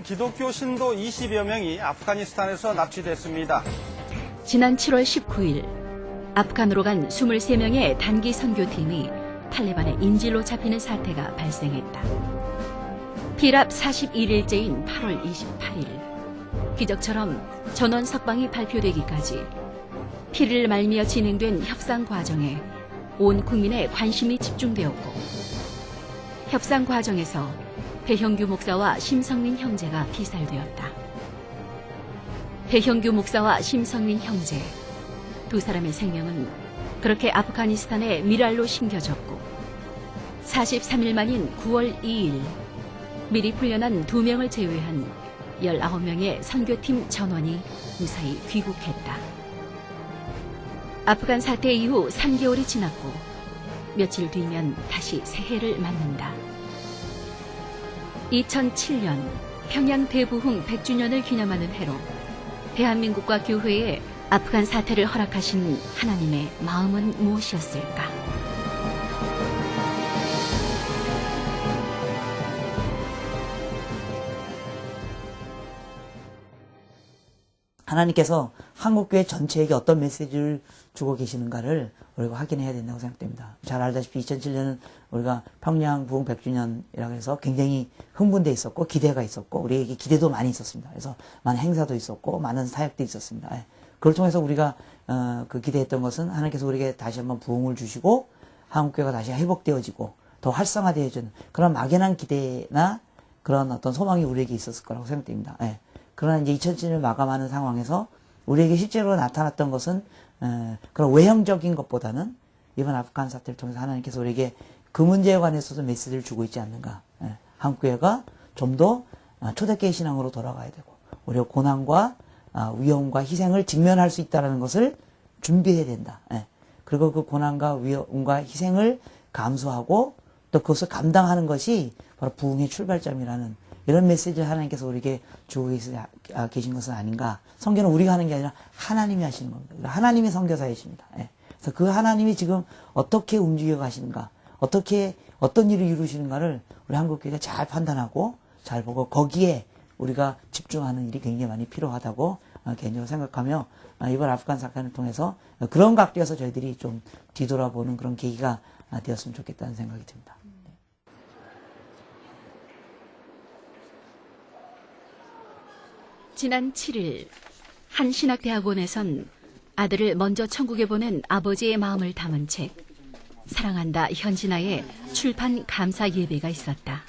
기독교 신도 20여 명이 아프가니스탄에서 납치됐습니다. 지난 7월 19일 아프간으로 간 23명의 단기 선교팀이 탈레반의 인질로 잡히는 사태가 발생했다. 피랍 41일째인 8월 28일 기적처럼 전원 석방이 발표되기까지 피를 말미어 진행된 협상 과정에 온 국민의 관심이 집중되었고 협상 과정에서 배형규 목사와 심성민 형제가 피살되었다. 배형규 목사와 심성민 형제 두 사람의 생명은 그렇게 아프가니스탄의 미랄로 심겨졌고 43일 만인 9월 2일 미리 풀려난 2명을 제외한 19명의 선교팀 전원이 무사히 귀국했다. 아프간 사태 이후 3개월이 지났고 며칠 뒤면 다시 새해를 맞는다. 2007년 평양 대부흥 100주년을 기념하는 해로 대한민국과 교회에 아프간 사태를 허락하신 하나님의 마음은 무엇이었을까? 하나님께서 한국교회 전체에게 어떤 메시지를 주고 계시는가를 우리가 확인해야 된다고 생각됩니다. 잘 알다시피 2007년은 우리가 평양 부흥 100주년이라고 해서 굉장히 흥분돼 있었고 기대가 있었고 우리에게 기대도 많이 있었습니다. 그래서 많은 행사도 있었고 많은 사역도 있었습니다. 그걸 통해서 우리가 그 기대했던 것은 하나님께서 우리에게 다시 한번 부흥을 주시고 한국교회가 다시 회복되어지고 더 활성화되어지는 그런 막연한 기대나 그런 어떤 소망이 우리에게 있었을 거라고 생각됩니다. 그러나 이제 2007년을 마감하는 상황에서 우리에게 실제로 나타났던 것은 그런 외형적인 것보다는 이번 아프간 사태를 통해서 하나님께서 우리에게 그 문제에 관해서도 메시지를 주고 있지 않는가. 한국교회가 좀 더 초대교회 신앙으로 돌아가야 되고 우리가 고난과 위험과 희생을 직면할 수 있다는 것을 준비해야 된다. 그리고 그 고난과 위험과 희생을 감수하고 또 그것을 감당하는 것이 바로 부흥의 출발점이라는 이런 메시지를 하나님께서 우리에게 주고 계신 것은 아닌가. 선교는 우리가 하는 게 아니라 하나님이 하시는 겁니다. 하나님이 선교사이십니다. 그래서 그 하나님이 지금 어떻게 움직여 가시는가, 어떤 일을 이루시는가를 우리 한국교회가 잘 판단하고 잘 보고 거기에 우리가 집중하는 일이 굉장히 많이 필요하다고 개인적으로 생각하며 이번 아프간 사건을 통해서 그런 각도에서 저희들이 좀 뒤돌아보는 그런 계기가 되었으면 좋겠다는 생각이 듭니다. 지난 7일 한 신학대학원에선 아들을 먼저 천국에 보낸 아버지의 마음을 담은 책 사랑한다 현진아의 출판 감사 예배가 있었다.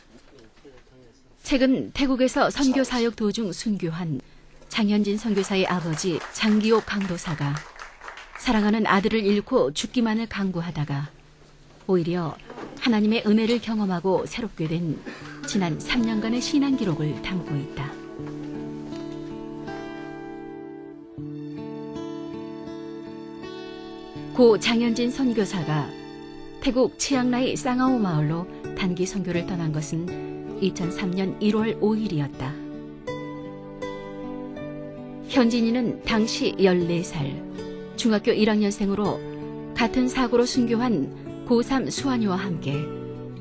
책은 태국에서 선교 사역 도중 순교한 장현진 선교사의 아버지 장기옥 강도사가 사랑하는 아들을 잃고 죽기만을 강구하다가 오히려 하나님의 은혜를 경험하고 새롭게 된 지난 3년간의 신앙 기록을 담고 있다. 고 장현진 선교사가 태국 치앙라이 쌍아오 마을로 단기 선교를 떠난 것은 2003년 1월 5일이었다. 현진이는 당시 14살 중학교 1학년생으로 같은 사고로 순교한 고3 수환이와 함께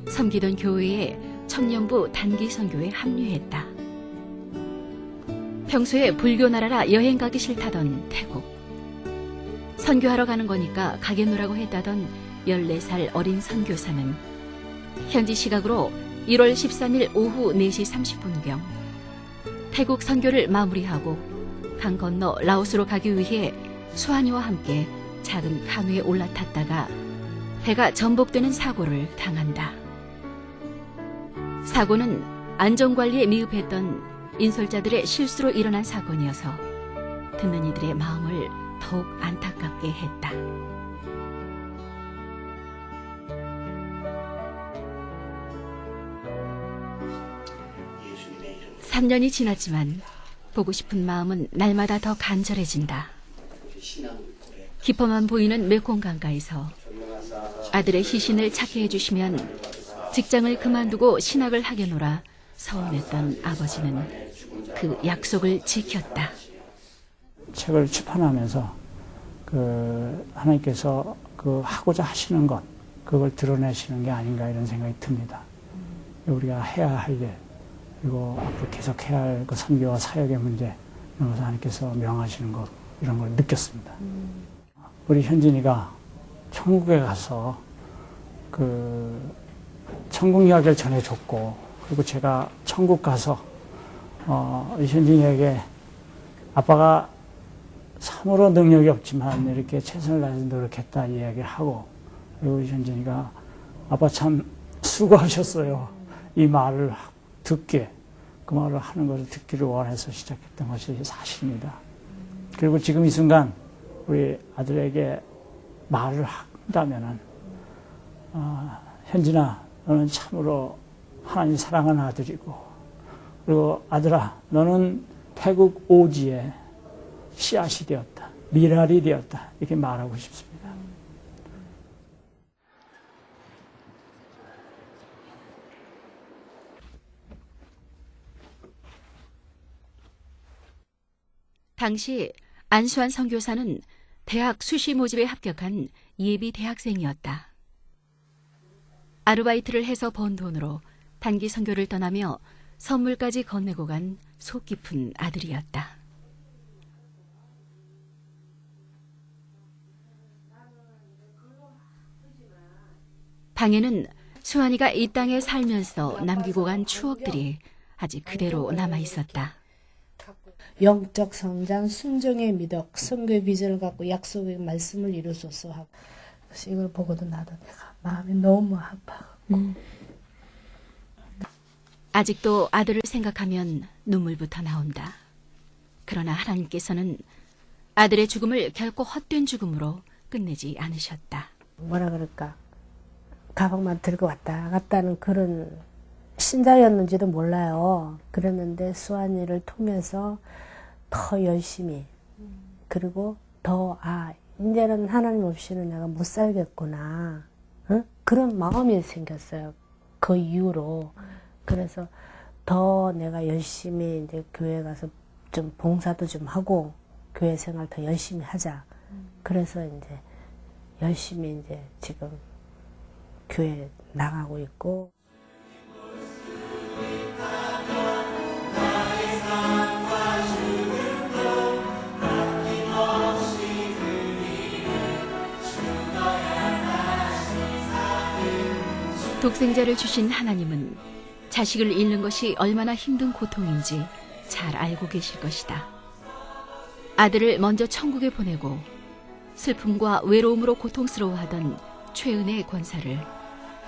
섬기던 교회의 청년부 단기 선교에 합류했다. 평소에 불교 나라라 여행 가기 싫다던 태국. 선교하러 가는 거니까 가겠노라고 했다던 14살 어린 선교사는 현지 시각으로 1월 13일 오후 4시 30분경 태국 선교를 마무리하고 강 건너 라오스로 가기 위해 수환이와 함께 작은 카누에 올라탔다가 배가 전복되는 사고를 당한다. 사고는 안전관리에 미흡했던 인솔자들의 실수로 일어난 사건이어서 듣는 이들의 마음을 더욱 안타깝게 했다. 3년이 지났지만 보고 싶은 마음은 날마다 더 간절해진다. 깊어만 보이는 메콩 강가에서 아들의 희신을 찾게 해주시면 직장을 그만두고 신학을 하겠노라 서운했던 아버지는 그 약속을 지켰다. 책을 출판하면서 하나님께서 하고자 하시는 것, 그걸 드러내시는 게 아닌가 이런 생각이 듭니다. 우리가 해야 할 일, 그리고 앞으로 계속해야 할 그 선교와 사역의 문제 이런 것을 하나님께서 명하시는 것 이런 걸 느꼈습니다. 우리 현진이가 천국에 가서 그 천국 이야기를 전해줬고 그리고 제가 천국 가서 우리 현진이에게 아빠가 참으로 능력이 없지만 이렇게 최선을 다해서 노력했다 이야기를 하고 그리고 우리 현진이가 아빠 참 수고하셨어요. 이 말을 듣게 그 말을 하는 것을 듣기를 원해서 시작했던 것이 사실입니다. 그리고 지금 이 순간 우리 아들에게 말을 한다면은 현진아 너는 참으로 하나님 사랑하는 아들이고 그리고 아들아 너는 태국 오지의 씨앗이 되었다. 미랄이 되었다. 이렇게 말하고 싶습니다. 당시 안수환 선교사는 대학 수시 모집에 합격한 예비 대학생이었다. 아르바이트를 해서 번 돈으로 단기 선교를 떠나며 선물까지 건네고 간 속 깊은 아들이었다. 방에는 수환이가 이 땅에 살면서 남기고 간 추억들이 아직 그대로 남아 있었다. 영적 성장, 순종의 미덕, 선교의 비전을 갖고 약속의 말씀을 이루소서 하고 그래서 이걸 보고도 나도 내가 마음이 너무 아파. 아직도 아들을 생각하면 눈물부터 나온다. 그러나 하나님께서는 아들의 죽음을 결코 헛된 죽음으로 끝내지 않으셨다. 뭐라 그럴까? 가방만 들고 왔다 갔다는 그런 신자였는지도 몰라요. 그랬는데 수환이를 통해서 더 열심히 그리고 더 이제는 하나님 없이는 내가 못 살겠구나. 응? 그런 마음이 생겼어요. 그 이후로. 그래서 더 내가 열심히 이제 교회 가서 좀 봉사도 좀 하고 교회 생활 더 열심히 하자. 그래서 이제 열심히 이제 지금 교회 나가고 있고. 독생자를 주신 하나님은 자식을 잃는 것이 얼마나 힘든 고통인지 잘 알고 계실 것이다. 아들을 먼저 천국에 보내고 슬픔과 외로움으로 고통스러워하던 최은혜의 권사를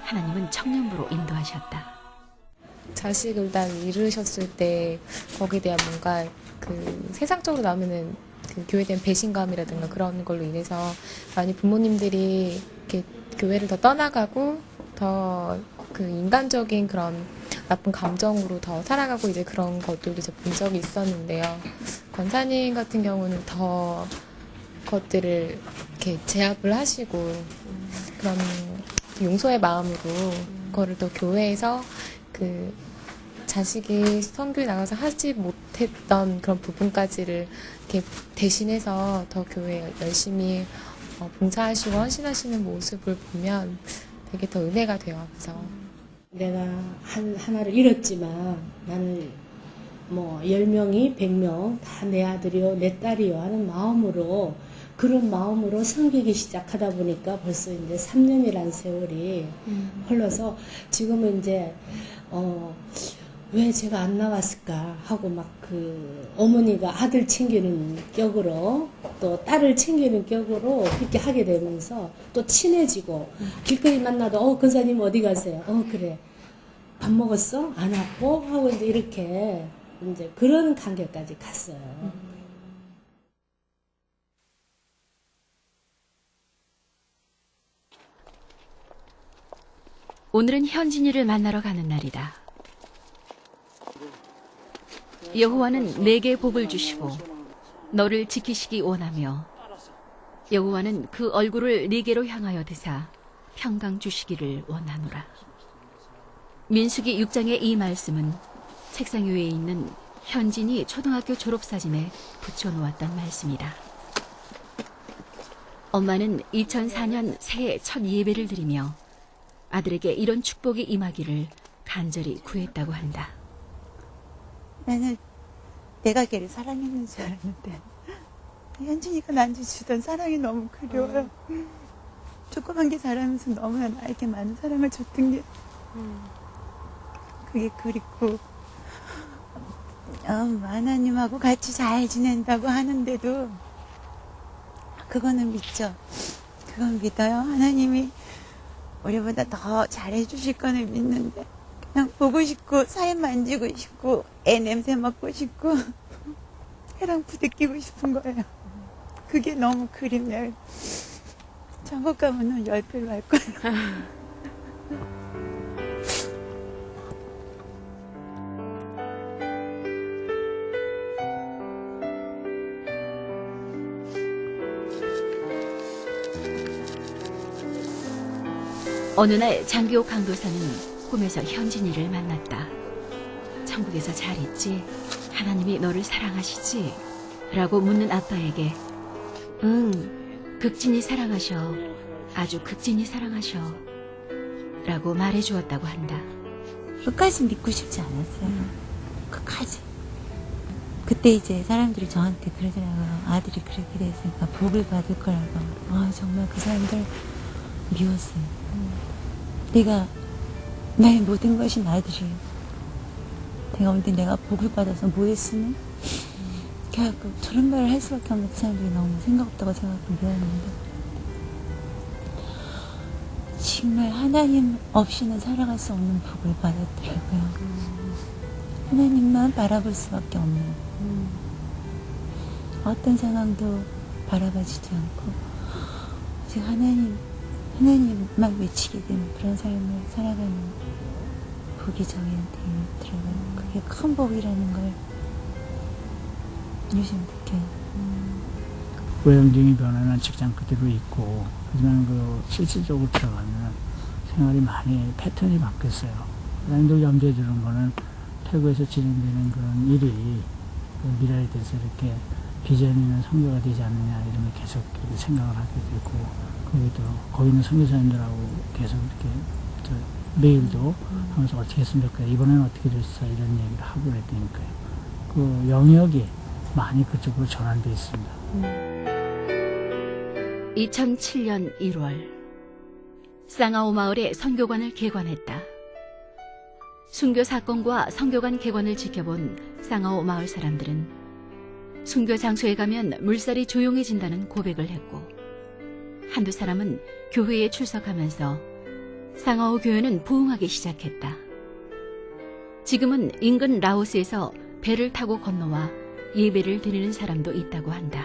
하나님은 청년부로 인도하셨다. 자식을 딱 잃으셨을 때 거기에 대한 뭔가 그 세상적으로 나오면은 그 교회에 대한 배신감이라든가 그런 걸로 인해서 많이 부모님들이 이렇게 교회를 더 떠나가고 더 그 인간적인 그런 나쁜 감정으로 더 살아가고 이제 그런 것들도 제가 본 적이 있었는데요. 권사님 같은 경우는 더 그것들을 이렇게 제압을 하시고 그런 용서의 마음으로 그거를 또 교회에서 그 자식이 선교에 나가서 하지 못했던 그런 부분까지를 이렇게 대신해서 더 교회에 열심히 봉사하시고 헌신하시는 모습을 보면 되게 더 은혜가 돼요. 그래서 내가 하나를 잃었지만 나는 뭐 10명이 100명 다 내 아들이요 내 딸이요 하는 마음으로 그런 마음으로 섬기기 시작하다 보니까 벌써 이제 3년이라는 세월이 흘러서 지금은 이제 왜 제가 안 나왔을까 하고 막 그 어머니가 아들 챙기는 격으로 또 딸을 챙기는 격으로 그렇게 하게 되면서 또 친해지고 길거리 만나도 권사님 어디 가세요? 그래. 밥 먹었어? 안 왔고? 하고 이제 이렇게 이제 그런 관계까지 갔어요. 오늘은 현진이를 만나러 가는 날이다. 여호와는 내게 복을 주시고 너를 지키시기 원하며 여호와는 그 얼굴을 네게로 향하여 드사 평강 주시기를 원하노라. 민수기 6장의 이 말씀은 책상 위에 있는 현진이 초등학교 졸업사진에 붙여놓았던 말씀이다. 엄마는 2004년 새해 첫 예배를 드리며 아들에게 이런 축복이 임하기를 간절히 구했다고 한다. 나는 내가 걔를 사랑했는 줄 알았는데 현진이가 나한테 주던 사랑이 너무 그리워요. 조그만 게 자라면서 너무나 나에게 많은 사랑을 줬던 게 그게 그립고 하나님하고 같이 잘 지낸다고 하는데도 그거는 믿죠. 그건 믿어요. 하나님이 우리보다 더 잘해주실 거는 믿는데 그냥 보고 싶고 사인 만지고 싶고 애 냄새 맡고 싶고 애랑 부대끼고 싶은 거예요. 그게 너무 그립네요. 천국 가면은 10배로 할 거예요. 어느 날 장기호 강도사는 꿈에서 현진이를 만났다. 천국에서 잘 있지? 하나님이 너를 사랑하시지? 라고 묻는 아빠에게 응, 극진히 사랑하셔. 아주 극진히 사랑하셔. 라고 말해주었다고 한다. 끝까지 믿고 싶지 않았어요. 끝까지. 그때 이제 사람들이 저한테 그러더라고요. 아들이 그렇게 됐으니까 복을 받을 거라고. 정말 그 사람들 미웠어요. 내가 나의 모든 것이 아들이에요. 내가 언제 내가 복을 받아서 뭐 했으면? 그래갖고 저런 말을 할 수밖에 없는 그 사람들이 너무 생각 없다고 생각하고 미웠는데 정말 하나님 없이는 살아갈 수 없는 복을 받았더라고요. 하나님만 바라볼 수밖에 없는 어떤 상황도 바라봐주지 않고 지금 하나님만 외치게 되는 그런 삶을 살아가는 복이 저희한테 있더라고요. 그게 큰 복이라는 걸 요즘 느껴요. 외형적인 변화는 직장 그대로 있고, 하지만 그 실질적으로 들어가면 생활이 많이 패턴이 바뀌었어요. 사람들 염두에 두는 거는 태국에서 진행되는 그런 일이 그 미래에 대해서 이렇게 비전 있는 선교가 되지 않느냐 이런 걸 계속 이렇게 생각을 하게 되고, 거기도 거기 있는 선교사님들하고 계속 이렇게 매일도 하면서 어떻게 했으면 좋겠다, 이번에는 어떻게 됐어, 이런 얘기를 하고 그랬다니까요. 그 영역이 많이 그쪽으로 전환되어 있습니다. 2007년 1월 쌍아오 마을에 선교관을 개관했다. 순교 사건과 선교관 개관을 지켜본 쌍아오 마을 사람들은 순교 장소에 가면 물살이 조용해진다는 고백을 했고, 한두 사람은 교회에 출석하면서 쌍아오 교회는 부흥하기 시작했다. 지금은 인근 라오스에서 배를 타고 건너와 예배를 드리는 사람도 있다고 한다.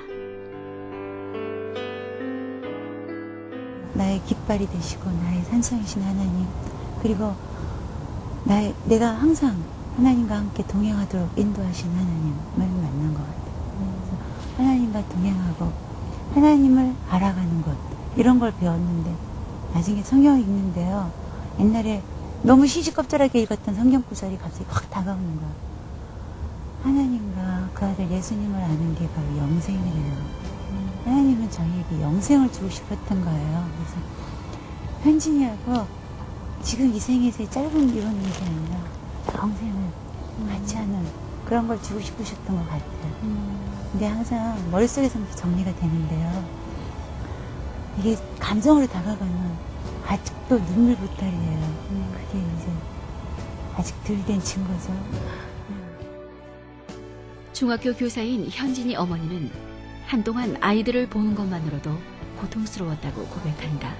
나의 깃발이 되시고 나의 산성이신 하나님, 그리고 내가 항상 하나님과 함께 동행하도록 인도하신 하나님을 만난 것 같아요. 그래서 하나님과 동행하고 하나님을 알아가는 것, 이런 걸 배웠는데 나중에 성경 읽는데요, 옛날에 너무 시시껍절하게 읽었던 성경 구절이 갑자기 확 다가오는 거야. 하나님과 그 아들 예수님을 아는 게 바로 영생이래요. 하나님은 저희에게 영생을 주고 싶었던 거예요. 그래서 현진이하고 지금 이 생에서의 짧은 이런 일이 아니라 영생을 같이 하는 그런 걸 주고 싶으셨던 것 같아요. 근데 항상 머릿속에서는 정리가 되는데요, 이게 감정으로 다가가면 아직도 눈물 보탈이에요. 그게 이제 아직 덜 된 증거죠. 중학교 교사인 현진이 어머니는 한동안 아이들을 보는 것만으로도 고통스러웠다고 고백한다.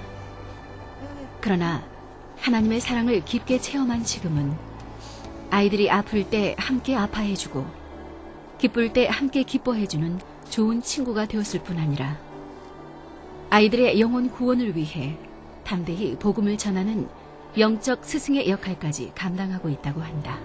그러나 하나님의 사랑을 깊게 체험한 지금은 아이들이 아플 때 함께 아파해주고 기쁠 때 함께 기뻐해주는 좋은 친구가 되었을 뿐 아니라 아이들의 영혼 구원을 위해 담대히 복음을 전하는 영적 스승의 역할까지 감당하고 있다고 한다.